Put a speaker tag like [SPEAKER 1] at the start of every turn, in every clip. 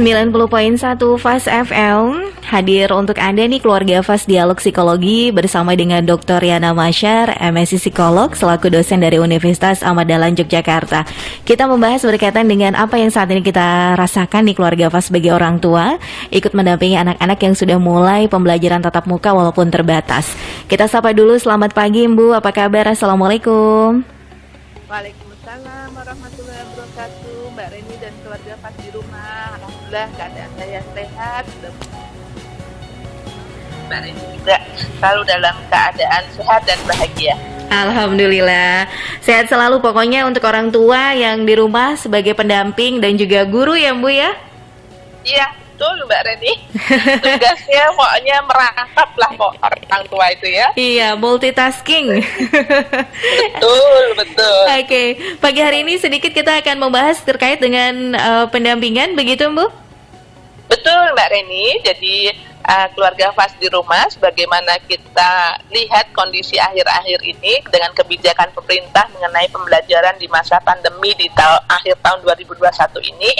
[SPEAKER 1] 90.1 Fast FM hadir untuk Anda nih keluarga Fast Dialog Psikologi bersama dengan Dr. Yana Masyar, MSc Psikolog selaku dosen dari Universitas Ahmad Dahlan Yogyakarta. Kita membahas berkaitan dengan apa yang saat ini kita rasakan nih keluarga Fast sebagai orang tua ikut mendampingi anak-anak yang sudah mulai pembelajaran tatap muka walaupun terbatas. Kita sapa dulu, selamat pagi Ibu, apa kabar? Assalamualaikum.
[SPEAKER 2] Waalaikumsalam warahmatullahi wabarakatuh. Mbak Reni dan keluarga pas di rumah, alhamdulillah keadaan saya sehat. Mbak Reni juga selalu dalam keadaan sehat dan bahagia.
[SPEAKER 1] Alhamdulillah, sehat selalu pokoknya untuk orang tua yang di rumah sebagai pendamping dan juga guru ya Bu ya?
[SPEAKER 2] Iya, betul Mbak Reni. Tugasnya pokoknya merangkap lah kok orang tua itu ya.
[SPEAKER 1] Iya, multitasking.
[SPEAKER 2] Betul.
[SPEAKER 1] Oke, pagi hari ini sedikit kita akan membahas terkait dengan pendampingan, begitu Bu?
[SPEAKER 2] Betul Mbak Reni, jadi keluarga Fast di rumah, sebagaimana kita lihat kondisi akhir-akhir ini dengan kebijakan pemerintah mengenai pembelajaran di masa pandemi di akhir tahun 2021 ini,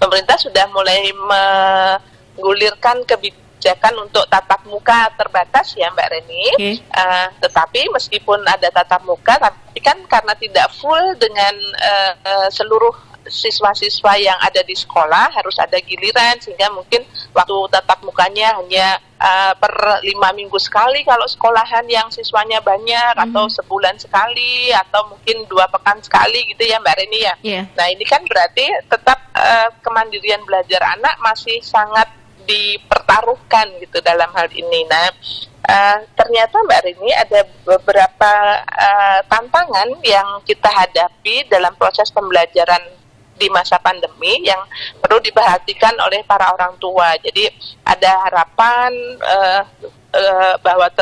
[SPEAKER 2] pemerintah sudah mulai menggulirkan kebijakan untuk tatap muka terbatas ya Mbak Reni. Tetapi meskipun ada tatap muka, tapi kan karena tidak full dengan seluruh siswa-siswa yang ada di sekolah, harus ada giliran, sehingga mungkin waktu tatap mukanya hanya per 5 minggu sekali kalau sekolahan yang siswanya banyak, atau sebulan sekali, atau mungkin 2 pekan sekali gitu ya Mbak Reni ya. Nah ini kan berarti tetap kemandirian belajar anak masih sangat dipertaruhkan gitu dalam hal ini. Nah ternyata Mbak Rini ada beberapa tantangan yang kita hadapi dalam proses pembelajaran di masa pandemi yang perlu diperhatikan oleh para orang tua. Jadi ada harapan bahwa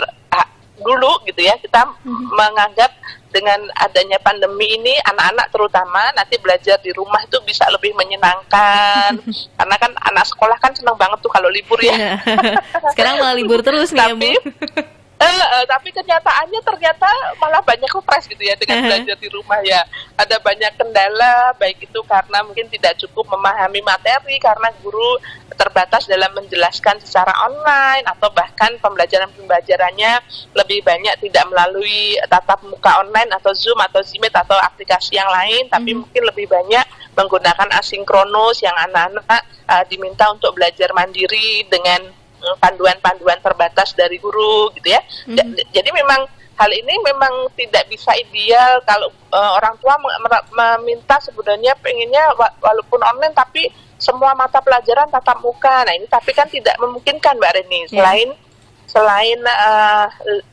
[SPEAKER 2] dulu gitu ya, kita menganggap dengan adanya pandemi ini anak-anak terutama nanti belajar di rumah itu bisa lebih menyenangkan. Karena kan anak sekolah kan senang banget tuh kalau libur ya.
[SPEAKER 1] Sekarang malah libur terus nih ya Bu.
[SPEAKER 2] Tapi kenyataannya ternyata malah banyak stres gitu ya dengan belajar di rumah ya. Ada banyak kendala, baik itu karena mungkin tidak cukup memahami materi karena guru terbatas dalam menjelaskan secara online, atau bahkan pembelajarannya lebih banyak tidak melalui tatap muka online atau Zoom atau Zmeet atau aplikasi yang lain, tapi mungkin lebih banyak menggunakan asinkronus yang anak-anak diminta untuk belajar mandiri dengan panduan-panduan terbatas dari guru gitu ya. Jadi memang hal ini memang tidak bisa ideal kalau orang tua meminta sebenarnya pengennya walaupun online tapi semua mata pelajaran tatap muka. Nah ini tapi kan tidak memungkinkan Mbak Reni. Selain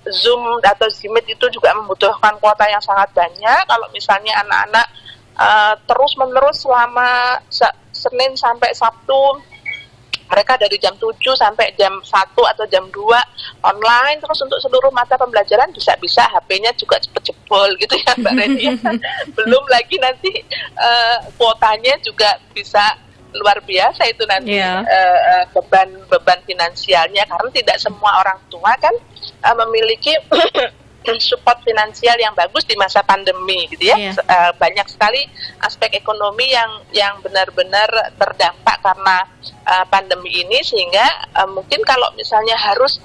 [SPEAKER 2] Zoom atau Zmeet itu juga membutuhkan kuota yang sangat banyak. Kalau misalnya anak-anak terus-menerus selama Senin sampai Sabtu, mereka dari jam 7 sampai jam 1 atau jam 2 online, terus untuk seluruh mata pembelajaran bisa-bisa HP-nya juga cepet jebol gitu ya Mbak Reni. Belum lagi nanti kuotanya juga bisa luar biasa itu nanti beban finansialnya, karena tidak semua orang tua kan memiliki support finansial yang bagus di masa pandemi gitu ya. Banyak sekali aspek ekonomi yang benar-benar terdampak karena pandemi ini, sehingga mungkin kalau misalnya harus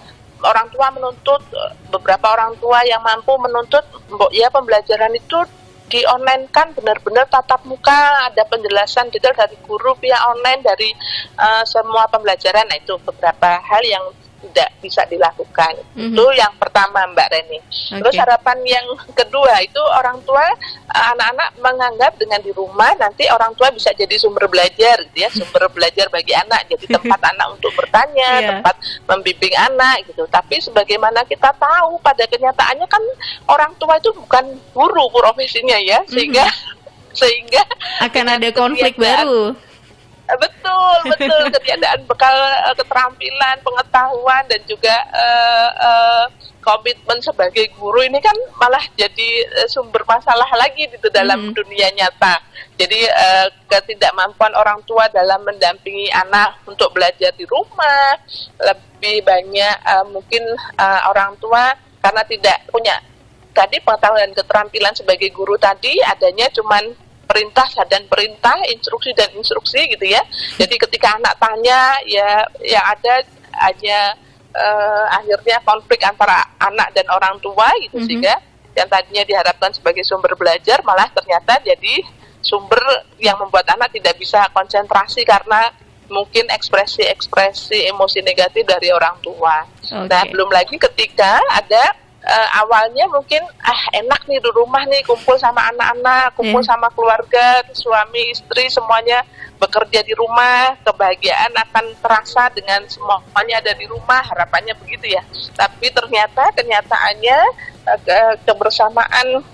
[SPEAKER 2] orang tua menuntut, beberapa orang tua yang mampu menuntut ya pembelajaran itu di online kan benar-benar tatap muka, ada penjelasan detail dari guru via online dari semua pembelajaran. Nah itu beberapa hal yang tidak bisa dilakukan. Itu yang pertama Mbak Reni. Terus harapan yang kedua itu orang tua, anak-anak menganggap dengan di rumah nanti orang tua bisa jadi sumber belajar gitu ya, sumber belajar bagi anak, jadi tempat anak untuk bertanya, tempat membimbing anak gitu. Tapi sebagaimana kita tahu pada kenyataannya kan orang tua itu bukan guru profesinya ya, sehingga
[SPEAKER 1] akan ada konflik baru.
[SPEAKER 2] Betul, ketiadaan bekal keterampilan, pengetahuan dan juga komitmen sebagai guru ini kan malah jadi sumber masalah lagi gitu dalam dunia nyata. Jadi ketidakmampuan orang tua dalam mendampingi anak untuk belajar di rumah, lebih banyak mungkin orang tua karena tidak punya tadi pengetahuan dan keterampilan sebagai guru tadi, adanya cuman perintah dan perintah, instruksi dan instruksi gitu ya. Jadi ketika anak tanya ya yang ada hanya akhirnya konflik antara anak dan orang tua gitu, sehingga yang tadinya diharapkan sebagai sumber belajar malah ternyata jadi sumber yang membuat anak tidak bisa konsentrasi karena mungkin ekspresi emosi negatif dari orang tua. Nah, belum lagi ketika ada awalnya mungkin enak nih di rumah nih, kumpul sama anak-anak, kumpul sama keluarga, suami, istri, semuanya bekerja di rumah, kebahagiaan akan terasa dengan semuanya ada di rumah, harapannya begitu ya. Tapi ternyata kenyataannya kebersamaan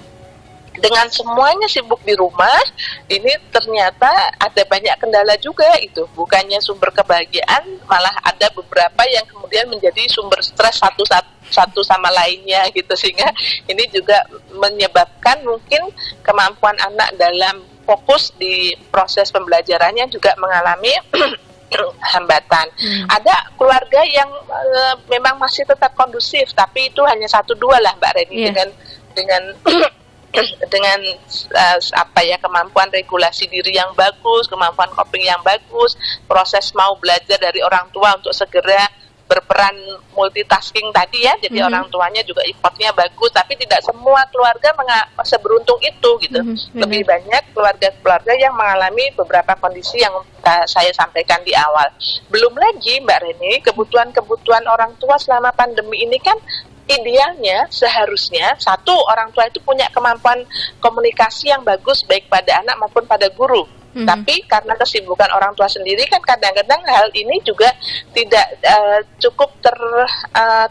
[SPEAKER 2] dengan semuanya sibuk di rumah, ini ternyata ada banyak kendala juga itu. Bukannya sumber kebahagiaan, malah ada beberapa yang kemudian menjadi sumber stres satu sama lainnya gitu. Sehingga ini juga menyebabkan mungkin kemampuan anak dalam fokus di proses pembelajarannya juga mengalami hambatan. Ada keluarga yang memang masih tetap kondusif, tapi itu hanya 1-2 lah Mbak Reni, dengan kemampuan regulasi diri yang bagus, kemampuan coping yang bagus, proses mau belajar dari orang tua untuk segera berperan multitasking tadi ya, jadi orang tuanya juga effortnya bagus, tapi tidak semua keluarga seberuntung itu gitu. Lebih banyak keluarga-keluarga yang mengalami beberapa kondisi yang saya sampaikan di awal. Belum lagi Mbak Reni, kebutuhan orang tua selama pandemi ini kan idealnya seharusnya satu, orang tua itu punya kemampuan komunikasi yang bagus baik pada anak maupun pada guru. Tapi karena kesibukan orang tua sendiri kan kadang-kadang hal ini juga tidak cukup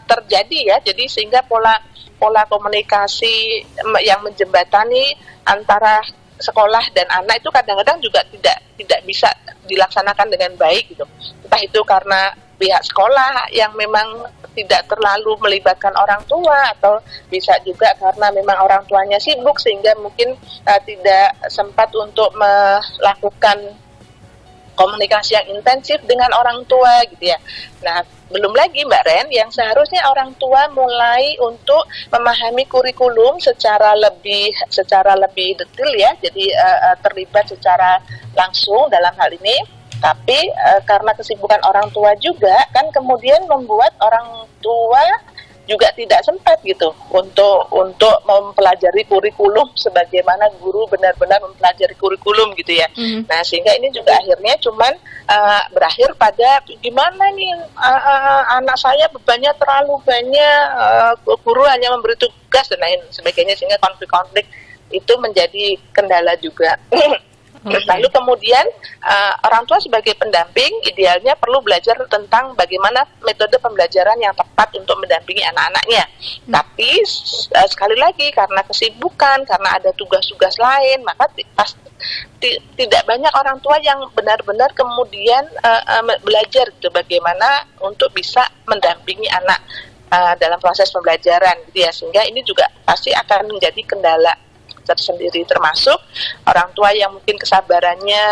[SPEAKER 2] terjadi ya. Jadi sehingga pola komunikasi yang menjembatani antara sekolah dan anak itu kadang-kadang juga tidak bisa dilaksanakan dengan baik gitu. Entah itu karena pihak sekolah yang memang tidak terlalu melibatkan orang tua, atau bisa juga karena memang orang tuanya sibuk sehingga mungkin tidak sempat untuk melakukan komunikasi yang intensif dengan orang tua gitu ya. Nah, belum lagi Mbak Ren, yang seharusnya orang tua mulai untuk memahami kurikulum secara lebih detail ya, jadi terlibat secara langsung dalam hal ini. Tapi karena kesibukan orang tua juga kan kemudian membuat orang tua juga tidak sempat gitu untuk mempelajari kurikulum sebagaimana guru benar-benar mempelajari kurikulum gitu ya. Nah, sehingga ini juga akhirnya cuman berakhir pada gimana nih anak saya bebannya terlalu banyak, guru hanya memberi tugas dan lain sebagainya, sehingga konflik-konflik itu menjadi kendala juga. Lalu kemudian orang tua sebagai pendamping idealnya perlu belajar tentang bagaimana metode pembelajaran yang tepat untuk mendampingi anak-anaknya. Tapi sekali lagi karena kesibukan, karena ada tugas-tugas lain, maka tidak banyak orang tua yang benar-benar kemudian belajar gitu bagaimana untuk bisa mendampingi anak dalam proses pembelajaran gitu ya. Sehingga ini juga pasti akan menjadi kendala tersendiri, termasuk orang tua yang mungkin kesabarannya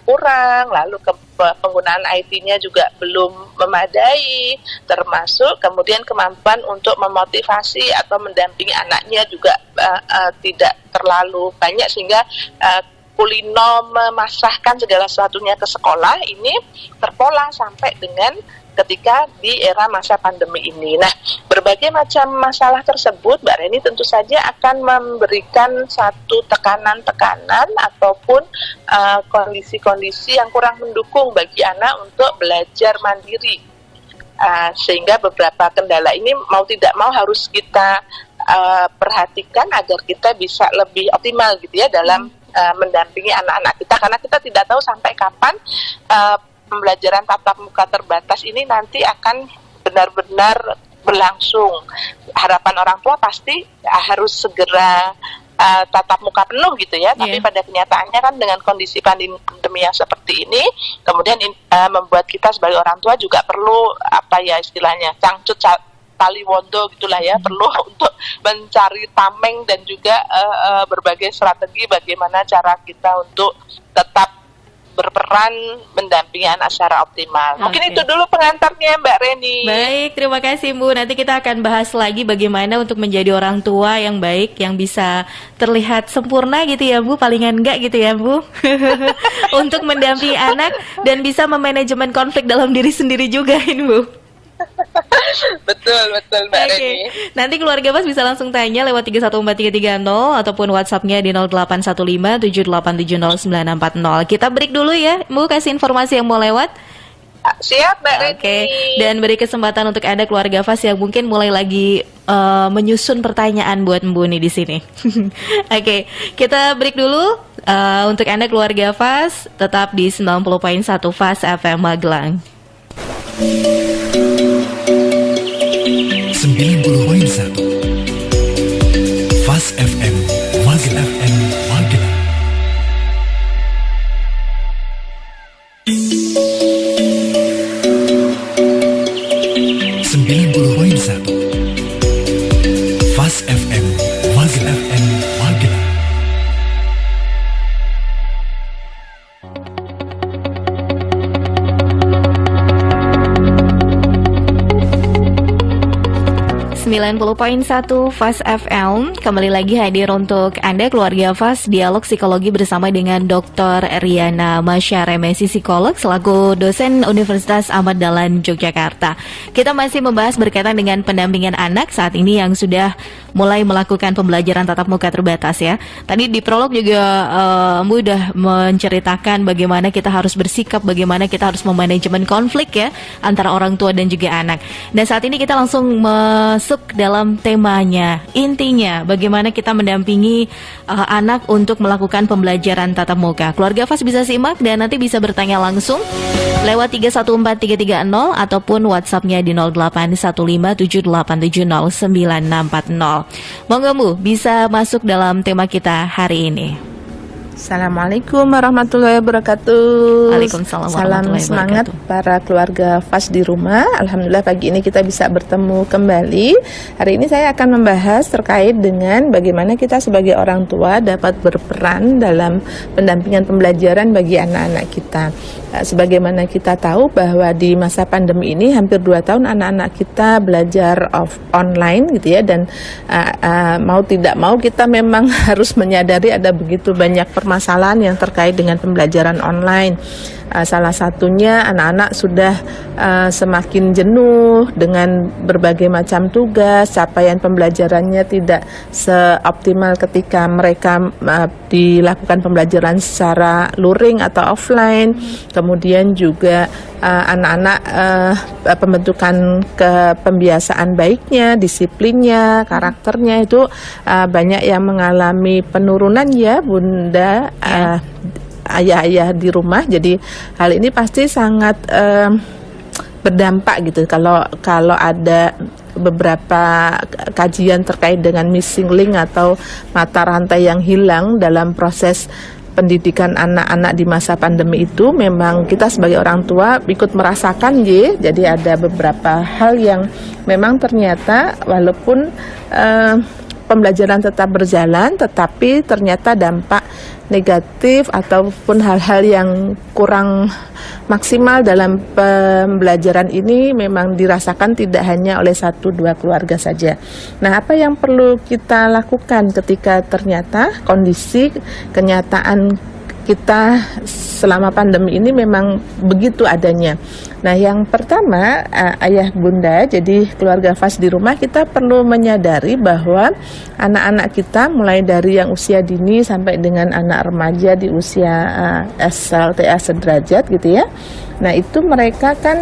[SPEAKER 2] kurang, lalu penggunaan IT-nya juga belum memadai, termasuk kemudian kemampuan untuk memotivasi atau mendampingi anaknya juga tidak terlalu banyak, sehingga kulino memasrahkan segala sesuatunya ke sekolah ini terpola sampai dengan ketika di era masa pandemi ini. Nah, berbagai macam masalah tersebut, Mbak Reni, tentu saja akan memberikan satu tekanan-tekanan ataupun kondisi-kondisi yang kurang mendukung bagi anak untuk belajar mandiri. Sehingga beberapa kendala ini mau tidak mau harus kita perhatikan agar kita bisa lebih optimal gitu ya dalam mendampingi anak-anak kita, karena kita tidak tahu sampai kapan pembelajaran tatap muka terbatas ini nanti akan benar-benar berlangsung. Harapan orang tua pasti harus segera tatap muka penuh gitu ya, tapi pada kenyataannya kan dengan kondisi pandemi yang seperti ini, kemudian membuat kita sebagai orang tua juga perlu istilahnya cangcut tali wondo gitulah ya, perlu untuk mencari tameng dan juga berbagai strategi bagaimana cara kita untuk tetap berperan mendampingi anak secara optimal. Mungkin
[SPEAKER 1] Oke.
[SPEAKER 2] itu dulu pengantarnya Mbak Reni.
[SPEAKER 1] Baik, terima kasih Bu. Nanti kita akan bahas lagi bagaimana untuk menjadi orang tua yang baik, yang bisa terlihat sempurna gitu ya Bu, palingan enggak gitu ya Bu. Untuk mendampingi anak dan bisa memanajemen konflik dalam diri sendiri juga ini Bu.
[SPEAKER 2] Betul Mbak
[SPEAKER 1] Oke,
[SPEAKER 2] Reni.
[SPEAKER 1] nanti keluarga Mas bisa langsung tanya lewat 314330 ataupun WhatsApp-nya di 0815 7870 9640. Kita break dulu ya, Bu, kasih informasi yang mau lewat.
[SPEAKER 2] Siap Mbak Reni.
[SPEAKER 1] Oke, dan beri kesempatan untuk Anda keluarga Fas yang mungkin mulai lagi menyusun pertanyaan buat Mbu nih di sini. Oke, kita break dulu. Untuk Anda keluarga Fas, tetap di 90.1 Fas FM Magelang.
[SPEAKER 3] 90.1 Fas FM Magelang. 90.1 Fas FM Magelang.
[SPEAKER 1] Sembilan 90.1 Fas FM kembali lagi hadir untuk Anda keluarga Fas Dialog Psikologi bersama dengan Dr. Riana Masyar, MSc Psikolog selaku dosen Universitas Ahmad Dahlan Yogyakarta. Kita masih membahas berkaitan dengan pendampingan anak saat ini yang sudah mulai melakukan pembelajaran tatap muka terbatas ya. Tadi di prolog juga Mbu udah menceritakan bagaimana kita harus bersikap, bagaimana kita harus memanajemen konflik ya antara orang tua dan juga anak. Dan saat ini kita langsung masuk dalam temanya, intinya bagaimana kita mendampingi anak untuk melakukan pembelajaran tatap muka. Keluarga Fas bisa simak dan nanti bisa bertanya langsung lewat 314330 ataupun WhatsApp-nya di 081578709640. Monggo Bu, bisa masuk dalam tema kita hari ini.
[SPEAKER 4] Assalamualaikum warahmatullahi wabarakatuh.
[SPEAKER 1] Waalaikumsalam warahmatullahi
[SPEAKER 4] Salam semangat
[SPEAKER 1] wabarakatuh.
[SPEAKER 4] para keluarga Fas di rumah. Alhamdulillah pagi ini kita bisa bertemu kembali. Hari ini saya akan membahas terkait dengan bagaimana kita sebagai orang tua dapat berperan dalam pendampingan pembelajaran bagi anak-anak kita. Sebagaimana kita tahu bahwa di masa pandemi ini hampir 2 tahun anak-anak kita belajar online gitu ya, dan mau tidak mau kita memang harus menyadari ada begitu banyak permasalahan yang terkait dengan pembelajaran online. Salah satunya anak-anak sudah semakin jenuh dengan berbagai macam tugas, capaian pembelajarannya tidak seoptimal ketika mereka dilakukan pembelajaran secara luring atau offline. Kemudian juga anak-anak pembentukan kepembiasaan baiknya, disiplinnya, karakternya itu banyak yang mengalami penurunan ya Bunda, ayah-ayah di rumah. Jadi hal ini pasti sangat berdampak gitu kalau ada beberapa kajian terkait dengan missing link atau mata rantai yang hilang dalam proses pendidikan anak-anak di masa pandemi itu. Memang kita sebagai orang tua ikut merasakan jadi ada beberapa hal yang memang ternyata walaupun pembelajaran tetap berjalan, tetapi ternyata dampak negatif ataupun hal-hal yang kurang maksimal dalam pembelajaran ini memang dirasakan tidak hanya oleh 1-2 keluarga saja. Nah, apa yang perlu kita lakukan ketika ternyata kondisi kenyataan kita selama pandemi ini memang begitu adanya. Nah, yang pertama, ayah bunda, jadi keluarga Fas di rumah, kita perlu menyadari bahwa anak-anak kita mulai dari yang usia dini sampai dengan anak remaja di usia SLTA sederajat gitu ya. Nah, itu mereka kan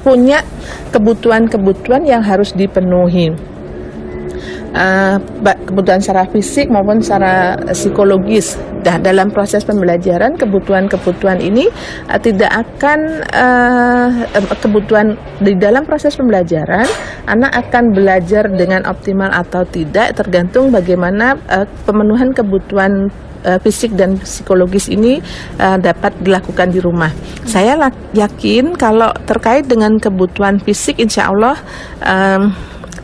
[SPEAKER 4] punya kebutuhan-kebutuhan yang harus dipenuhi. Kebutuhan secara fisik maupun secara psikologis. Nah, dalam proses pembelajaran kebutuhan-kebutuhan ini tidak akan kebutuhan di dalam proses pembelajaran anak akan belajar dengan optimal atau tidak tergantung bagaimana pemenuhan kebutuhan fisik dan psikologis ini dapat dilakukan di rumah. Saya yakin kalau terkait dengan kebutuhan fisik, insya Allah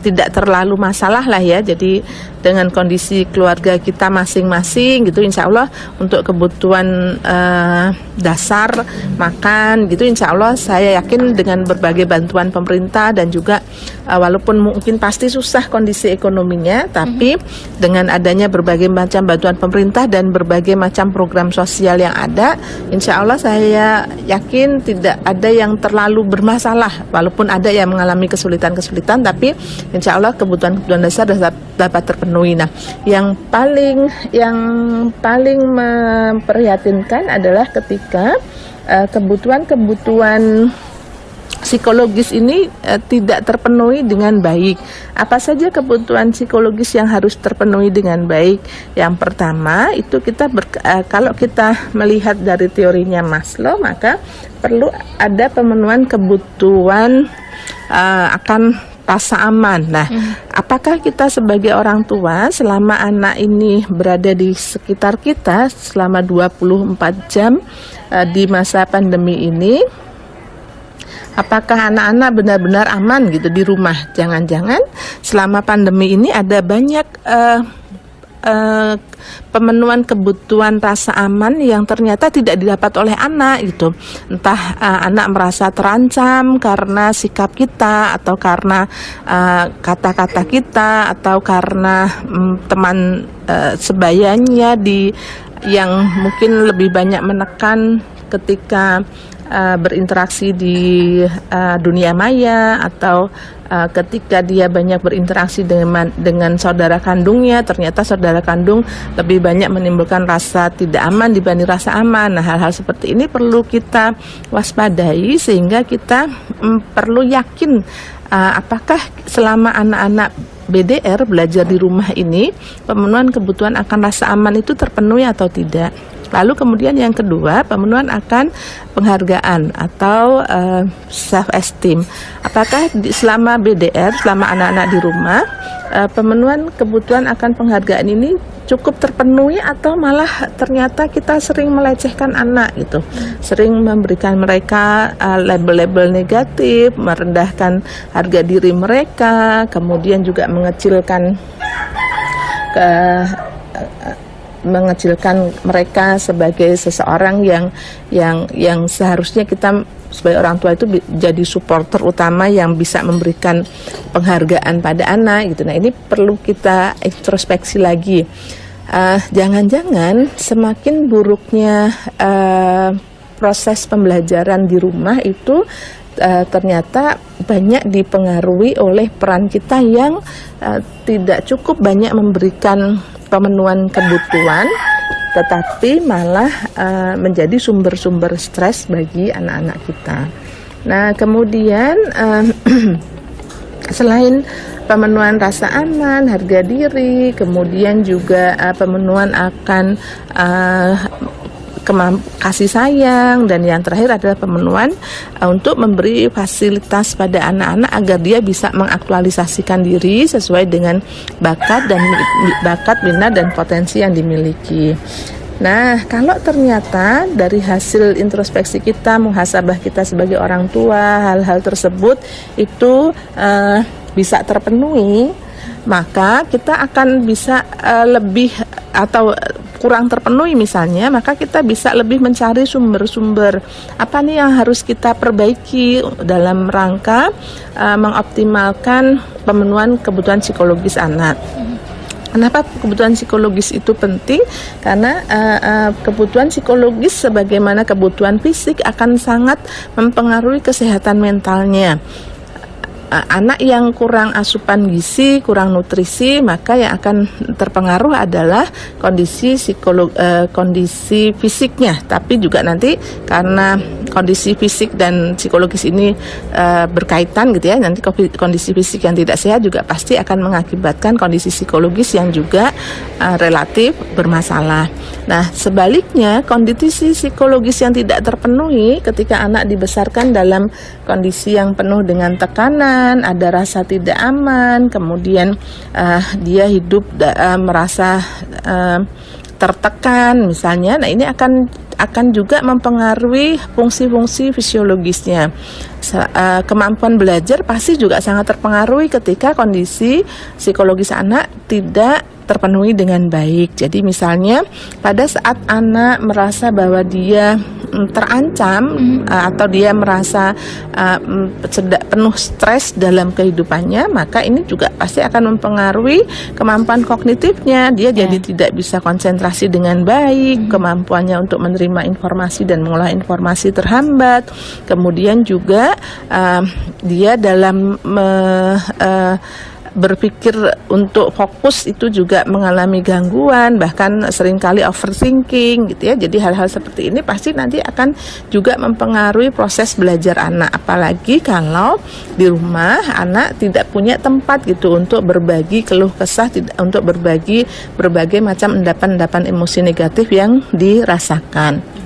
[SPEAKER 4] tidak terlalu masalah lah ya. Jadi dengan kondisi keluarga kita masing-masing gitu, insya Allah untuk kebutuhan dasar makan gitu, insya Allah saya yakin dengan berbagai bantuan pemerintah dan juga walaupun mungkin pasti susah kondisi ekonominya, tapi dengan adanya berbagai macam bantuan pemerintah dan berbagai macam program sosial yang ada, insya Allah saya yakin tidak ada yang terlalu bermasalah. Walaupun ada yang mengalami kesulitan-kesulitan, tapi insya Allah kebutuhan-kebutuhan dasar dapat terpenuhi. Nah, yang paling memprihatinkan adalah ketika kebutuhan-kebutuhan psikologis ini tidak terpenuhi dengan baik. Apa saja kebutuhan psikologis yang harus terpenuhi dengan baik? Yang pertama itu kalau kita melihat dari teorinya Maslow, maka perlu ada pemenuhan kebutuhan akan rasa aman. Nah, apakah kita sebagai orang tua selama anak ini berada di sekitar kita selama 24 jam di masa pandemi ini, apakah anak-anak benar-benar aman gitu di rumah? Jangan-jangan selama pandemi ini ada banyak pemenuhan kebutuhan rasa aman yang ternyata tidak didapat oleh anak gitu. Entah anak merasa terancam karena sikap kita, atau karena kata-kata kita, atau karena teman sebayanya yang mungkin lebih banyak menekan ketika berinteraksi di dunia maya, atau ketika dia banyak berinteraksi dengan saudara kandungnya, ternyata saudara kandung lebih banyak menimbulkan rasa tidak aman dibanding rasa aman. Nah, hal-hal seperti ini perlu kita waspadai sehingga kita perlu yakin apakah selama anak-anak BDR belajar di rumah ini pemenuhan kebutuhan akan rasa aman itu terpenuhi atau tidak. Lalu kemudian yang kedua, pemenuhan akan penghargaan atau self-esteem. Apakah selama BDR, selama anak-anak di rumah, pemenuhan kebutuhan akan penghargaan ini cukup terpenuhi, atau malah ternyata kita sering melecehkan anak gitu, sering memberikan mereka label-label negatif, merendahkan harga diri mereka, kemudian juga mengecilkan mereka sebagai seseorang yang seharusnya kita sebagai orang tua itu jadi supporter utama yang bisa memberikan penghargaan pada anak gitu. Nah, ini perlu kita introspeksi lagi. Jangan-jangan semakin buruknya proses pembelajaran di rumah itu ternyata banyak dipengaruhi oleh peran kita yang tidak cukup banyak memberikan pemenuhan kebutuhan, tetapi malah menjadi sumber-sumber stres bagi anak-anak kita. Nah, kemudian selain pemenuhan rasa aman, harga diri, kemudian juga pemenuhan akan kasih sayang, dan yang terakhir adalah pemenuhan untuk memberi fasilitas pada anak-anak agar dia bisa mengaktualisasikan diri sesuai dengan bakat, minat dan potensi yang dimiliki. Nah, kalau ternyata dari hasil introspeksi kita, muhasabah kita sebagai orang tua, hal-hal tersebut itu bisa terpenuhi, maka kita akan bisa lebih, atau kurang terpenuhi misalnya, maka kita bisa lebih mencari sumber-sumber apa nih yang harus kita perbaiki dalam rangka mengoptimalkan pemenuhan kebutuhan psikologis anak. Kenapa kebutuhan psikologis itu penting? Karena kebutuhan psikologis sebagaimana kebutuhan fisik akan sangat mempengaruhi kesehatan mentalnya. Anak yang kurang asupan gizi, kurang nutrisi, maka yang akan terpengaruh adalah kondisi kondisi fisiknya. Tapi juga nanti karena kondisi fisik dan psikologis ini berkaitan gitu ya, nanti kondisi fisik yang tidak sehat juga pasti akan mengakibatkan kondisi psikologis yang juga relatif bermasalah. Nah, sebaliknya kondisi psikologis yang tidak terpenuhi ketika anak dibesarkan dalam kondisi yang penuh dengan tekanan, ada rasa tidak aman, kemudian dia hidup merasa tertekan misalnya. Nah, ini akan juga mempengaruhi fungsi-fungsi fisiologisnya. Kemampuan belajar pasti juga sangat terpengaruhi ketika kondisi psikologis anak tidak terpenuhi dengan baik. Jadi misalnya pada saat anak merasa bahwa dia terancam atau dia merasa penuh stres dalam kehidupannya, maka ini juga pasti akan mempengaruhi kemampuan kognitifnya. Dia jadi tidak bisa konsentrasi dengan baik, kemampuannya untuk menerima informasi dan mengolah informasi terhambat. Kemudian juga dia dalam berpikir untuk fokus itu juga mengalami gangguan, bahkan seringkali overthinking gitu ya. Jadi hal-hal seperti ini pasti nanti akan juga mempengaruhi proses belajar anak, apalagi kalau di rumah anak tidak punya tempat gitu untuk berbagi keluh kesah, untuk berbagi berbagai macam endapan-endapan emosi negatif yang dirasakan.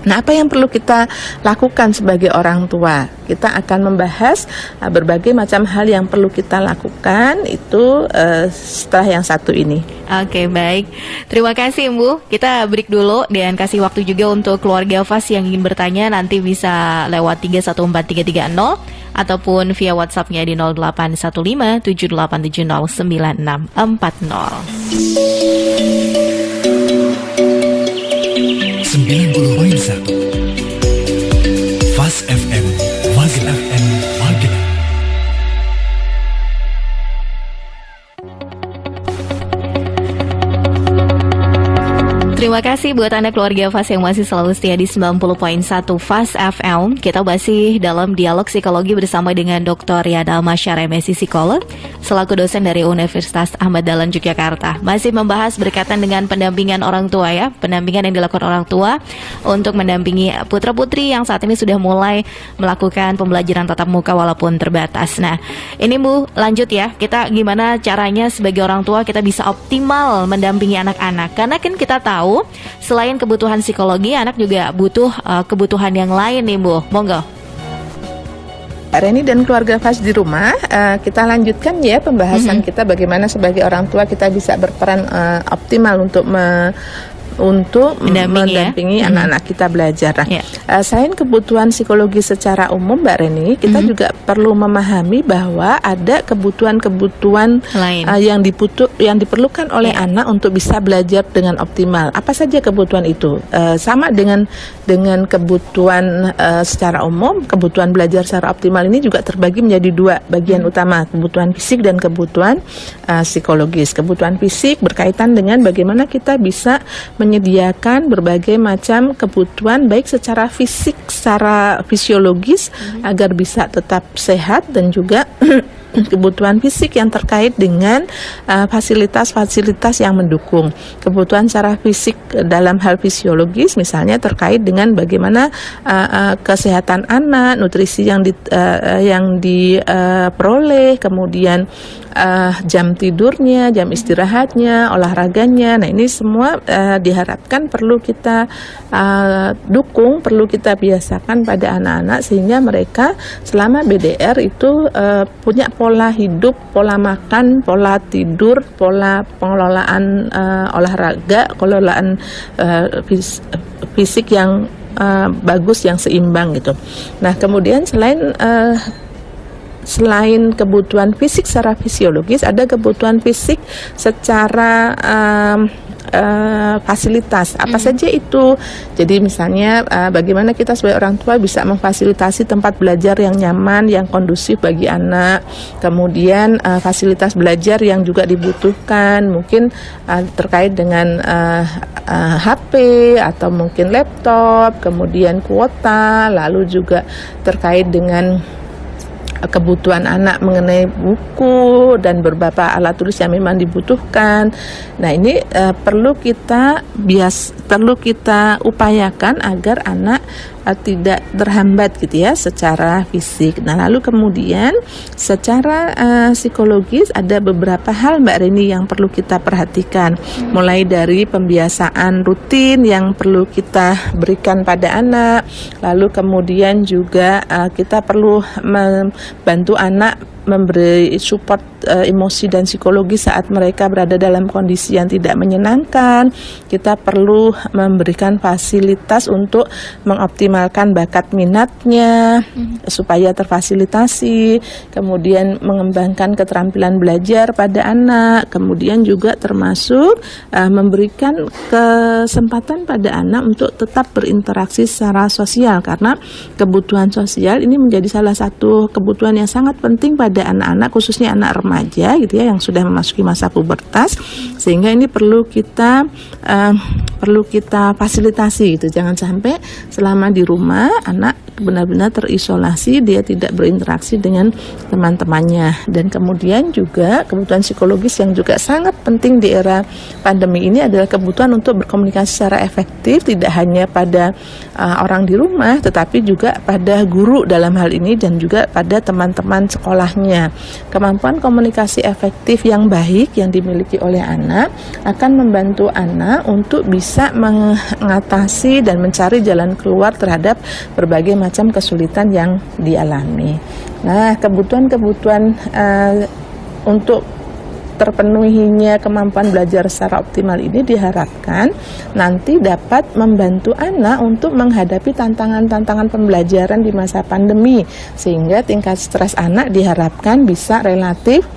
[SPEAKER 4] Nah, apa yang perlu kita lakukan sebagai orang tua? Kita akan membahas berbagai macam hal yang perlu kita lakukan itu setelah yang satu ini.
[SPEAKER 1] Oke, baik. Terima kasih, Bu. Kita break dulu dan kasih waktu juga untuk keluarga FAS yang ingin bertanya, nanti bisa lewat 3143330 ataupun via WhatsApp-nya di 0815 7870 9640.
[SPEAKER 3] 90.1 Fas FM Magelang FM Magelang.
[SPEAKER 1] Terima kasih buat Anda keluarga FAS yang masih selalu setia di 90.1 FAS FM. Kita masih dalam dialog psikologi bersama dengan Dr. Yana Masyar, MSc Psikolog, selaku dosen dari Universitas Ahmad Dahlan Yogyakarta. Masih membahas berkaitan dengan pendampingan orang tua ya, pendampingan yang dilakukan orang tua untuk mendampingi putra-putri yang saat ini sudah mulai melakukan pembelajaran tatap muka walaupun terbatas. Nah, ini Bu, lanjut ya, kita gimana caranya sebagai orang tua kita bisa optimal mendampingi anak-anak. Karena kan kita tahu selain kebutuhan psikologi, anak juga butuh kebutuhan yang lain nih Bu. Monggo.
[SPEAKER 4] Reni dan keluarga FAS di rumah, kita lanjutkan ya pembahasan kita bagaimana sebagai orang tua kita bisa berperan optimal untuk mendampingi anak-anak kita belajar. Selain kebutuhan psikologi secara umum, Mbak Reni, kita juga perlu memahami bahwa ada kebutuhan-kebutuhan yang diperlukan oleh anak untuk bisa belajar dengan optimal. Apa saja kebutuhan itu? Sama dengan kebutuhan secara umum, kebutuhan belajar secara optimal ini juga terbagi menjadi dua bagian utama, kebutuhan fisik dan kebutuhan psikologis. Kebutuhan fisik berkaitan dengan bagaimana kita bisa menyediakan berbagai macam kebutuhan baik secara fisik, secara fisiologis agar bisa tetap sehat, dan juga kebutuhan fisik yang terkait dengan fasilitas-fasilitas yang mendukung. Kebutuhan secara fisik dalam hal fisiologis misalnya terkait dengan bagaimana kesehatan anak, nutrisi yang diperoleh, kemudian jam tidurnya, jam istirahatnya, olahraganya. Nah, ini semua diharapkan perlu kita dukung, perlu kita biasakan pada anak-anak sehingga mereka selama BDR itu punya pola hidup, pola makan, pola tidur, pola pengelolaan olahraga, pengelolaan fisik yang bagus, yang seimbang gitu. Nah, kemudian selain kebutuhan fisik secara fisiologis, ada kebutuhan fisik secara fasilitas. Apa saja itu? Jadi misalnya bagaimana kita sebagai orang tua bisa memfasilitasi tempat belajar yang nyaman, yang kondusif bagi anak. Kemudian fasilitas belajar yang juga dibutuhkan, mungkin terkait dengan HP atau mungkin laptop, kemudian kuota, lalu juga terkait dengan kebutuhan anak mengenai buku dan beberapa alat tulis yang memang dibutuhkan. Nah, ini perlu kita upayakan agar anak tidak terhambat gitu ya secara fisik. Nah, lalu kemudian secara psikologis ada beberapa hal Mbak Reni yang perlu kita perhatikan, mulai dari pembiasaan rutin yang perlu kita berikan pada anak, lalu kemudian juga kita perlu membantu anak memberi support emosi dan psikologi saat mereka berada dalam kondisi yang tidak menyenangkan. Kita perlu memberikan fasilitas untuk mengoptimalkan bakat minatnya supaya terfasilitasi, kemudian mengembangkan keterampilan belajar pada anak, kemudian juga termasuk memberikan kesempatan pada anak untuk tetap berinteraksi secara sosial, karena kebutuhan sosial ini menjadi salah satu kebutuhan yang sangat penting pada anak-anak, khususnya anak remaja gitu ya, yang sudah memasuki masa pubertas, sehingga ini perlu kita fasilitasi gitu. Jangan sampai selama di rumah anak benar-benar terisolasi, dia tidak berinteraksi dengan teman-temannya. Dan kemudian juga kebutuhan psikologis yang juga sangat penting di era pandemi ini adalah kebutuhan untuk berkomunikasi secara efektif, tidak hanya pada orang di rumah, tetapi juga pada guru dalam hal ini dan juga pada teman-teman sekolahnya. Kemampuan komunikasi efektif yang baik yang dimiliki oleh anak akan membantu anak untuk bisa mengatasi dan mencari jalan keluar terhadap berbagai macam kesulitan yang dialami. Nah, kebutuhan-kebutuhan untuk terpenuhinya kemampuan belajar secara optimal ini diharapkan nanti dapat membantu anak untuk menghadapi tantangan-tantangan pembelajaran di masa pandemi, sehingga tingkat stres anak diharapkan bisa relatif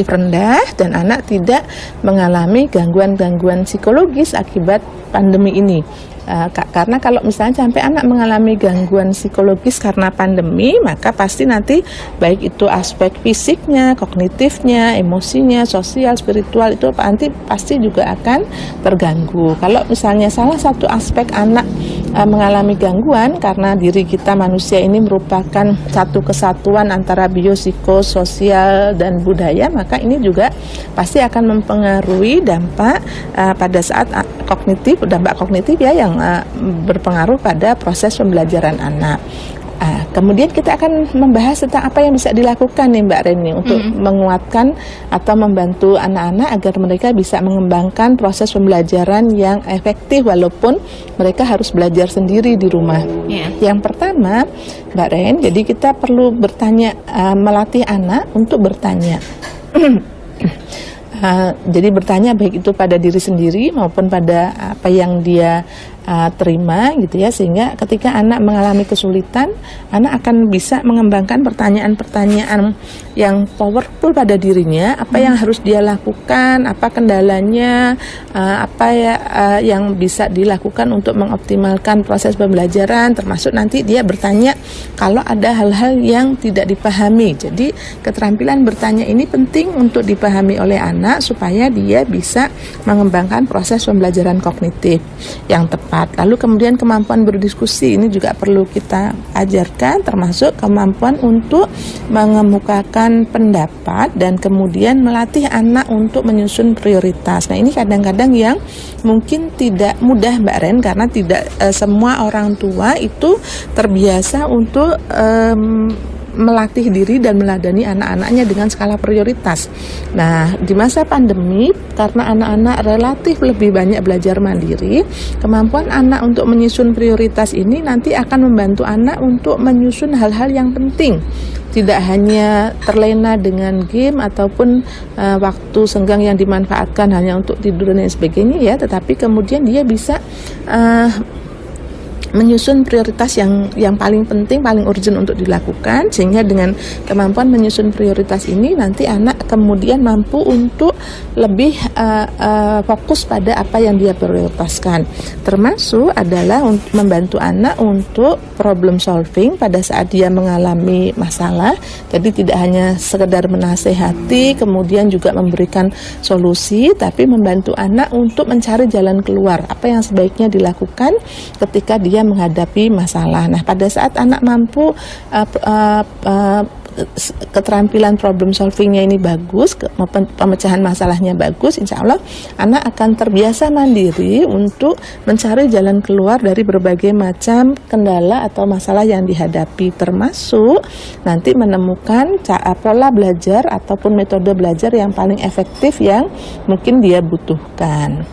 [SPEAKER 4] rendah dan anak tidak mengalami gangguan-gangguan psikologis akibat pandemi ini. Karena kalau misalnya sampai anak mengalami gangguan psikologis karena pandemi, maka pasti nanti baik itu aspek fisiknya, kognitifnya, emosinya, sosial, spiritual itu nanti pasti juga akan terganggu. Kalau misalnya salah satu aspek anak mengalami gangguan karena diri kita manusia ini merupakan satu kesatuan antara biopsikososial dan budaya, maka ini juga pasti akan mempengaruhi dampak pada saat dampak kognitif ya, yang berpengaruh pada proses pembelajaran anak. Kemudian kita akan membahas tentang apa yang bisa dilakukan nih Mbak Reni untuk menguatkan atau membantu anak-anak agar mereka bisa mengembangkan proses pembelajaran yang efektif walaupun mereka harus belajar sendiri di rumah. Yang pertama Mbak Ren, jadi kita perlu bertanya, melatih anak untuk bertanya. Jadi bertanya baik itu pada diri sendiri maupun pada apa yang dia terima gitu ya, sehingga ketika anak mengalami kesulitan, anak akan bisa mengembangkan pertanyaan-pertanyaan yang powerful pada dirinya, apa yang harus dia lakukan, apa kendalanya, apa yang bisa dilakukan untuk mengoptimalkan proses pembelajaran, termasuk nanti dia bertanya kalau ada hal-hal yang tidak dipahami. Jadi keterampilan bertanya ini penting untuk dipahami oleh anak supaya dia bisa mengembangkan proses pembelajaran kognitif yang tepat. Lalu kemudian kemampuan berdiskusi ini juga perlu kita ajarkan, termasuk kemampuan untuk mengemukakan pendapat dan kemudian melatih anak untuk menyusun prioritas. Nah, ini kadang-kadang yang mungkin tidak mudah Mbak Ren, karena tidak semua orang tua itu terbiasa untuk melatih diri dan meladani anak-anaknya dengan skala prioritas. Nah, di masa pandemi karena anak-anak relatif lebih banyak belajar mandiri, kemampuan anak untuk menyusun prioritas ini nanti akan membantu anak untuk menyusun hal-hal yang penting. Tidak hanya terlena dengan game ataupun waktu senggang yang dimanfaatkan hanya untuk tidur dan sebagainya ya, tetapi kemudian dia bisa menyusun prioritas yang paling penting, paling urgent untuk dilakukan, sehingga dengan kemampuan menyusun prioritas ini nanti anak kemudian mampu untuk lebih fokus pada apa yang dia prioritaskan. Termasuk adalah membantu anak untuk problem solving pada saat dia mengalami masalah. Jadi tidak hanya sekedar menasehati, kemudian juga memberikan solusi, tapi membantu anak untuk mencari jalan keluar. Apa yang sebaiknya dilakukan ketika dia menghadapi masalah. Nah, pada saat anak mampu keterampilan problem solvingnya ini bagus, pemecahan masalahnya bagus, insya Allah anak akan terbiasa mandiri untuk mencari jalan keluar dari berbagai macam kendala atau masalah yang dihadapi, termasuk nanti menemukan pola belajar ataupun metode belajar yang paling efektif yang mungkin dia butuhkan.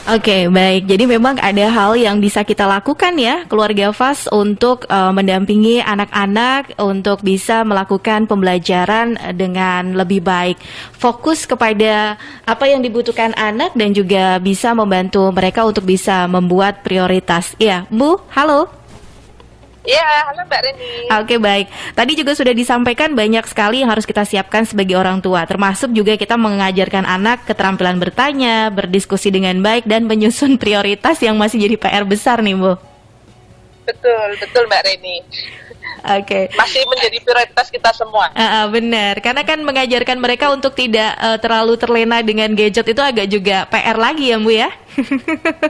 [SPEAKER 1] Oke, baik. Jadi memang ada hal yang bisa kita lakukan ya, keluarga FAS untuk mendampingi anak-anak untuk bisa melakukan pembelajaran dengan lebih baik. Fokus kepada apa yang dibutuhkan anak dan juga bisa membantu mereka untuk bisa membuat prioritas. Iya, Bu, halo.
[SPEAKER 2] Ya, halo Mbak Reni.
[SPEAKER 1] Oke, baik. Tadi juga sudah disampaikan banyak sekali yang harus kita siapkan sebagai orang tua, termasuk juga kita mengajarkan anak keterampilan bertanya, berdiskusi dengan baik, dan menyusun prioritas yang masih jadi PR besar nih, Bu.
[SPEAKER 2] Betul Mbak Reni.
[SPEAKER 1] Oke.
[SPEAKER 2] Masih menjadi prioritas kita semua.
[SPEAKER 1] Benar, karena kan mengajarkan mereka untuk tidak terlalu terlena dengan gadget itu agak juga PR lagi ya, Bu ya.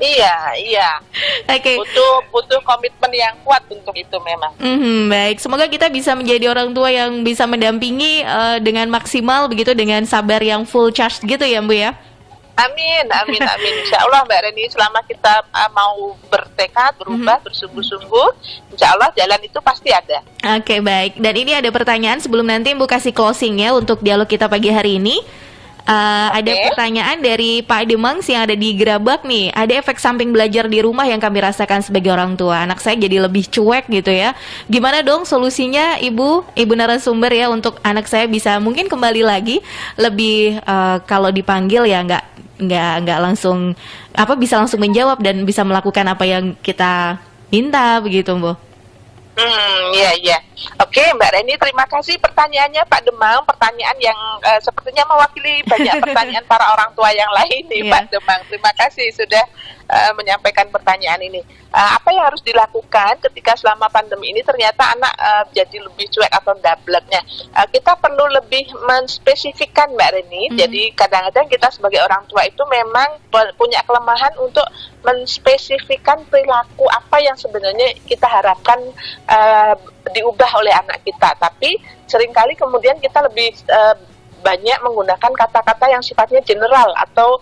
[SPEAKER 1] Iya.
[SPEAKER 2] Oke. Butuh komitmen yang kuat untuk itu memang.
[SPEAKER 1] Baik, semoga kita bisa menjadi orang tua yang bisa mendampingi dengan maksimal begitu, dengan sabar yang full charge gitu ya, Bu ya.
[SPEAKER 2] Amin. Insya Allah Mbak Reni, selama kita mau bertekad, berubah, bersungguh-sungguh, insya Allah jalan itu pasti ada.
[SPEAKER 1] Oke, baik. Dan ini ada pertanyaan sebelum nanti Bu kasih closing ya untuk dialog kita pagi hari ini. Ada pertanyaan dari Pak Demangs yang ada di Gerabak nih. Ada efek samping belajar di rumah yang kami rasakan sebagai orang tua. Anak saya jadi lebih cuek gitu ya. Gimana dong solusinya Ibu narasumber ya, untuk anak saya bisa mungkin kembali lagi lebih kalau dipanggil ya nggak langsung bisa langsung menjawab dan bisa melakukan apa yang kita minta begitu, Bu.
[SPEAKER 2] Iya. Oke, Mbak Reni, terima kasih pertanyaannya Pak Demang. Pertanyaan yang sepertinya mewakili banyak pertanyaan para orang tua yang lain nih, Pak Demang. Terima kasih sudah menyampaikan pertanyaan ini. Apa yang harus dilakukan ketika selama pandemi ini ternyata anak jadi lebih cuek atau dableknya? Kita perlu lebih menspesifikkan, Mbak Reni. Jadi kadang-kadang kita sebagai orang tua itu memang punya kelemahan untuk menspesifikkan perilaku apa yang sebenarnya kita harapkan diubah oleh anak kita. Tapi seringkali kemudian kita lebih banyak menggunakan kata-kata yang sifatnya general atau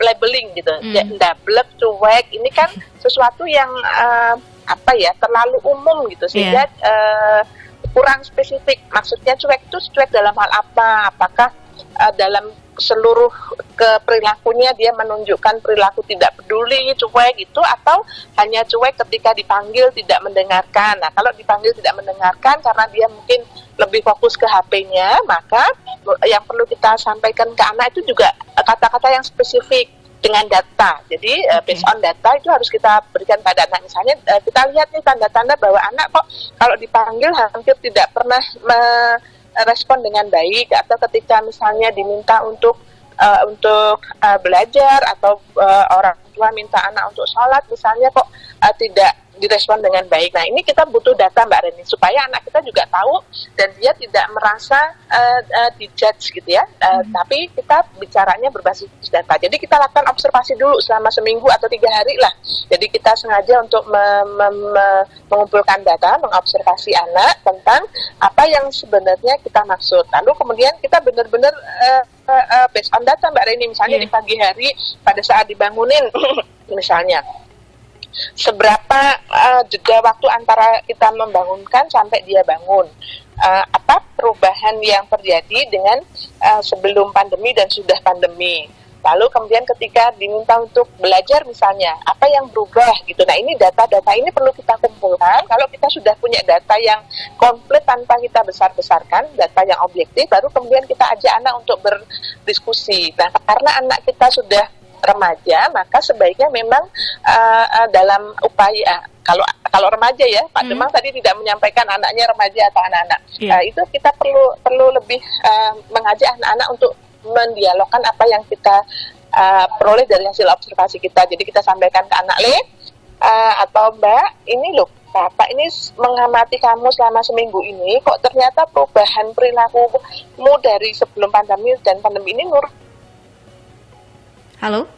[SPEAKER 2] labeling gitu. Dablek, cuek, ini kan sesuatu yang terlalu umum gitu, sehingga kurang spesifik. Maksudnya cuek itu cuek dalam hal apa? Apakah dalam seluruh perilakunya dia menunjukkan perilaku tidak peduli, cuek gitu, atau hanya cuek ketika dipanggil tidak mendengarkan. Nah, kalau dipanggil tidak mendengarkan karena dia mungkin lebih fokus ke HP-nya, maka yang perlu kita sampaikan ke anak itu juga kata-kata yang spesifik dengan data. Jadi based on data itu harus kita berikan pada anak. Misalnya kita lihat nih tanda-tanda bahwa anak kok kalau dipanggil hampir tidak pernah respon dengan baik, atau ketika misalnya diminta untuk belajar, atau orang tua minta anak untuk sholat misalnya kok tidak direspon dengan baik. Nah, ini kita butuh data, Mbak Reni, supaya anak kita juga tahu dan dia tidak merasa dijudge gitu ya. Tapi kita bicaranya berbasis data. Jadi kita lakukan observasi dulu selama seminggu atau 3 hari lah. Jadi kita sengaja untuk mengumpulkan data, mengobservasi anak tentang apa yang sebenarnya kita maksud. Lalu kemudian kita benar-benar based on data, Mbak Reni, misalnya di pagi hari pada saat dibangunin misalnya, seberapa jeda waktu antara kita membangunkan sampai dia bangun, apa perubahan yang terjadi dengan sebelum pandemi dan sudah pandemi. Lalu kemudian ketika diminta untuk belajar misalnya, apa yang berubah gitu. Nah, ini data-data ini perlu kita kumpulkan. Kalau kita sudah punya data yang komplit tanpa kita besar-besarkan, data yang objektif, baru kemudian kita ajak anak untuk berdiskusi. Nah, karena anak kita sudah remaja, maka sebaiknya memang dalam upaya kalau remaja ya, Pak Demang tadi tidak menyampaikan anaknya remaja atau anak-anak. Itu kita perlu lebih mengajak anak-anak untuk mendialogkan apa yang kita peroleh dari hasil observasi kita. Jadi kita sampaikan ke anak, atau Mbak, ini loh, Bapak ini mengamati kamu selama seminggu ini, kok ternyata perubahan perilakumu dari sebelum pandemi dan pandemi ini
[SPEAKER 1] Halo?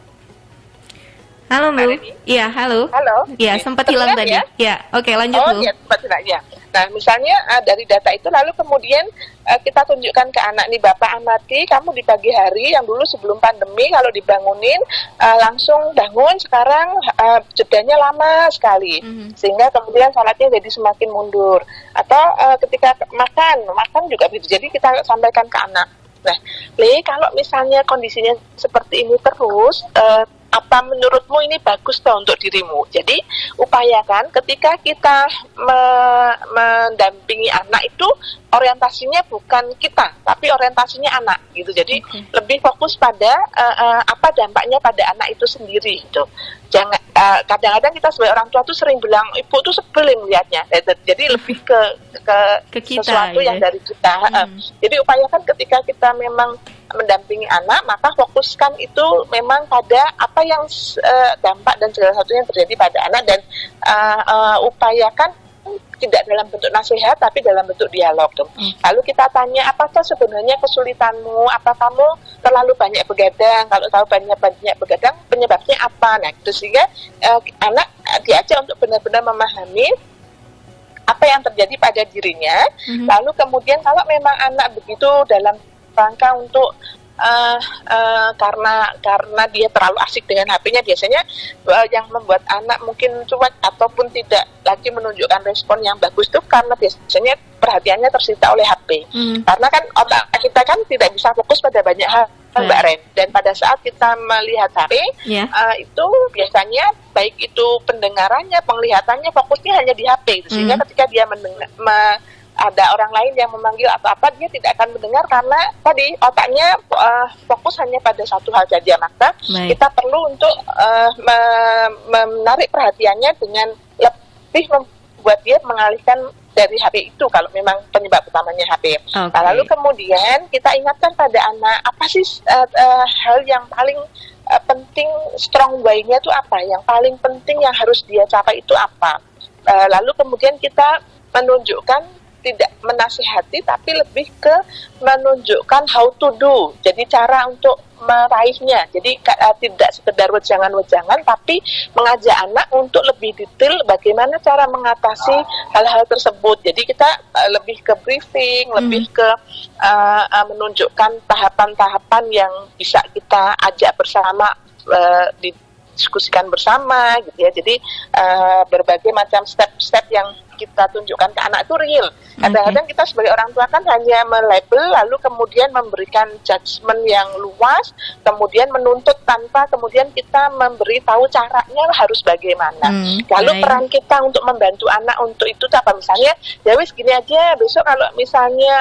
[SPEAKER 1] Halo Bu.
[SPEAKER 2] Reni.
[SPEAKER 1] Iya, halo.
[SPEAKER 2] Halo.
[SPEAKER 1] Iya, sempat hilang tadi.
[SPEAKER 2] Terdengar ya?
[SPEAKER 1] Ya, oke lanjut
[SPEAKER 2] Oh,
[SPEAKER 1] Bu.
[SPEAKER 2] ya, tempat ya. Nah, misalnya dari data itu lalu kemudian kita tunjukkan ke anak nih, Bapak amati kamu di pagi hari yang dulu sebelum pandemi kalau dibangunin langsung bangun, sekarang jedanya lama sekali. Sehingga kemudian salatnya jadi semakin mundur. Atau ketika makan juga begitu. Jadi kita sampaikan ke anak. Nah, kalau misalnya kondisinya seperti ini terus, apa menurutmu ini bagus toh untuk dirimu? Jadi upayakan ketika kita mendampingi anak itu orientasinya bukan kita, tapi orientasinya anak gitu. Jadi lebih fokus pada apa dampaknya pada anak itu sendiri gitu. Jangan kadang-kadang kita sebagai orang tua tuh sering bilang ibu tuh sebel melihatnya. Jadi lebih ke
[SPEAKER 1] kita,
[SPEAKER 2] sesuatu
[SPEAKER 1] ya?
[SPEAKER 2] yang dari kita. Jadi upayakan ketika kita memang mendampingi anak, maka fokuskan itu memang pada apa yang dampak dan segala satunya yang terjadi pada anak, dan upayakan tidak dalam bentuk nasihat tapi dalam bentuk dialog. Lalu kita tanya, apakah sebenarnya kesulitanmu, apa kamu terlalu banyak begadang, kalau terlalu banyak begadang penyebabnya apa. Nah itu sehingga anak diajak untuk benar-benar memahami apa yang terjadi pada dirinya. Lalu kemudian kalau memang anak begitu dalam rangka untuk karena dia terlalu asik dengan HP-nya, biasanya yang membuat anak mungkin cuek ataupun tidak lagi menunjukkan respon yang bagus itu karena biasanya perhatiannya tersita oleh HP. Karena kan otak kita kan tidak bisa fokus pada banyak hal, Mbak Ren. Dan pada saat kita melihat HP, itu biasanya baik itu pendengarannya, penglihatannya, fokusnya hanya di HP. Sehingga ketika dia ada orang lain yang memanggil atau apa, dia tidak akan mendengar karena tadi otaknya fokus hanya pada satu hal saja. Maka kita perlu untuk menarik perhatiannya dengan lebih membuat dia mengalihkan dari HP itu kalau memang penyebab utamanya HP. Lalu kemudian kita ingatkan pada anak, apa sih hal yang paling penting, strong way-nya itu apa, yang paling penting yang harus dia capai itu apa. Lalu kemudian kita menunjukkan, tidak menasihati tapi lebih ke menunjukkan how to do, jadi cara untuk meraihnya. Jadi tidak sekedar wejangan-wejangan tapi mengajak anak untuk lebih detail bagaimana cara mengatasi hal-hal tersebut. Jadi kita lebih ke briefing, lebih ke menunjukkan tahapan-tahapan yang bisa kita ajak bersama, didiskusikan bersama gitu ya. Jadi berbagai macam step-step yang kita tunjukkan ke anak itu real. Kadang-kadang kita sebagai orang tua kan hanya melabel lalu kemudian memberikan judgement yang luas, kemudian menuntut tanpa kemudian kita memberi tahu caranya harus bagaimana. Lalu peran kita untuk membantu anak untuk itu apa, misalnya ya wis gini aja, besok kalau misalnya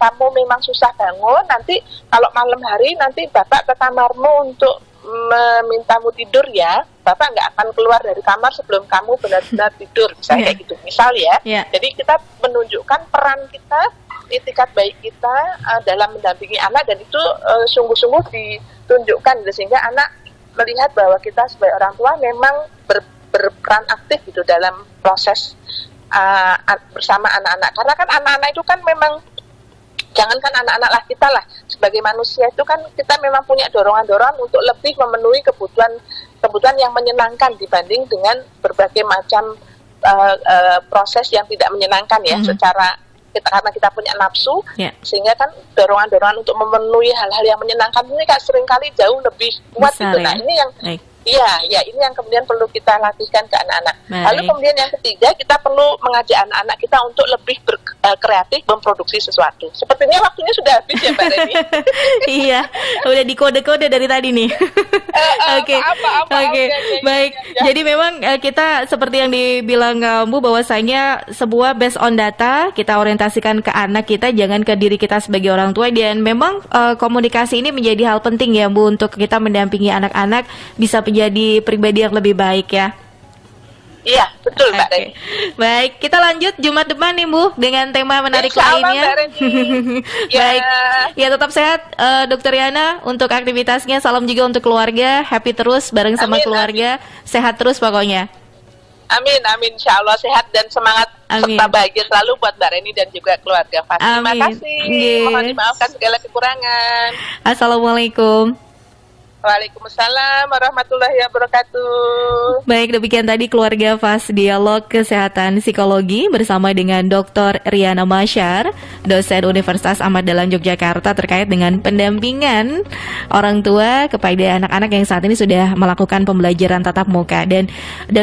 [SPEAKER 2] kamu memang susah bangun, nanti kalau malam hari nanti bapak ke kamarmu untuk memintamu tidur ya, bapak nggak akan keluar dari kamar sebelum kamu benar-benar tidur, misalnya kayak gitu, misal ya. Jadi kita menunjukkan peran kita, itikat baik kita dalam mendampingi anak, dan itu sungguh-sungguh ditunjukkan sehingga anak melihat bahwa kita sebagai orang tua memang berperan aktif gitu dalam proses bersama anak-anak. Karena kan anak-anak itu kan memang, jangankan anak-anak lah, kita lah sebagai manusia itu kan kita memang punya dorongan-dorongan untuk lebih memenuhi kebutuhan yang menyenangkan dibanding dengan berbagai macam proses yang tidak menyenangkan ya. Secara karena kita punya nafsu, sehingga kan dorongan-dorongan untuk memenuhi hal-hal yang menyenangkan ini kan seringkali jauh lebih kuat gitu. Nah ini yang ini yang kemudian perlu kita latihkan ke anak-anak. Lalu kemudian yang ketiga, kita perlu mengajak anak-anak kita untuk lebih kreatif memproduksi sesuatu. Sepertinya waktunya sudah habis ya Mbak Reni.
[SPEAKER 1] Iya, udah dikode-kode dari tadi nih. Oke. Baik. Jadi memang kita seperti yang dibilang Bu, bahwasanya sebuah based on data, kita orientasikan ke anak kita, jangan ke diri kita sebagai orang tua. Dan memang komunikasi ini menjadi hal penting ya Bu, untuk kita mendampingi anak-anak bisa menjadi pribadi yang lebih baik ya.
[SPEAKER 2] Iya, betul Mbak Reni.
[SPEAKER 1] Baik, kita lanjut Jumat depan nih Bu dengan tema menarik lainnya. Baik, ya tetap sehat Dokter Yana untuk aktivitasnya. Salam juga untuk keluarga, happy terus bareng sama keluarga, sehat terus pokoknya.
[SPEAKER 2] Amin, insya Allah sehat dan semangat serta bahagia selalu buat Mbak Reni dan juga keluarga. Terima kasih, mohon dimaafkan segala kekurangan.
[SPEAKER 1] Assalamualaikum.
[SPEAKER 2] Waalaikumsalam warahmatullahi wabarakatuh.
[SPEAKER 1] Baik, demikian tadi Keluarga Fas Dialog Kesehatan Psikologi bersama dengan Dr. Riana Masyar, dosen Universitas Ahmad Dahlan Yogyakarta, terkait dengan pendampingan orang tua kepada anak-anak yang saat ini sudah melakukan pembelajaran tatap muka, dan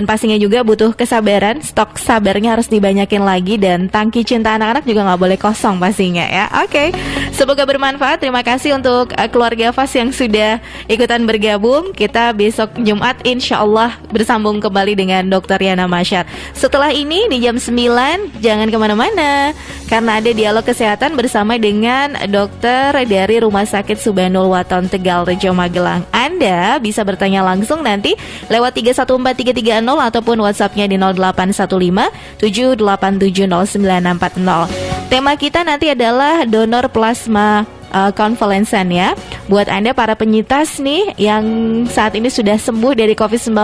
[SPEAKER 1] pastinya juga butuh kesabaran, stok sabarnya harus dibanyakin lagi, dan tangki cinta anak-anak juga nggak boleh kosong pastinya ya. Oke, semoga bermanfaat. Terima kasih untuk Keluarga Fas yang sudah ikutan bergabung. Kita besok Jumat insya Allah bersambung kembali dengan Dr. Riana Masyar. Setelah ini di jam 9 jangan kemana-mana, karena ada dialog kesehatan bersama dengan dokter dari Rumah Sakit Subhanul Waton Tegal Rejo Magelang. Anda bisa bertanya langsung nanti lewat 3143330 ataupun WhatsAppnya di 0815 7870940. Tema kita nanti adalah donor plasma konvalesan ya. Buat Anda para penyintas nih yang saat ini sudah sembuh dari COVID-19,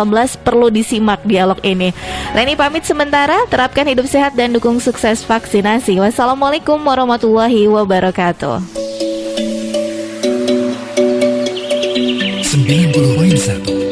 [SPEAKER 1] perlu disimak dialog ini. Leni pamit sementara, terapkan hidup sehat dan dukung sukses vaksinasi. Wassalamualaikum warahmatullahi wabarakatuh.
[SPEAKER 3] 90.1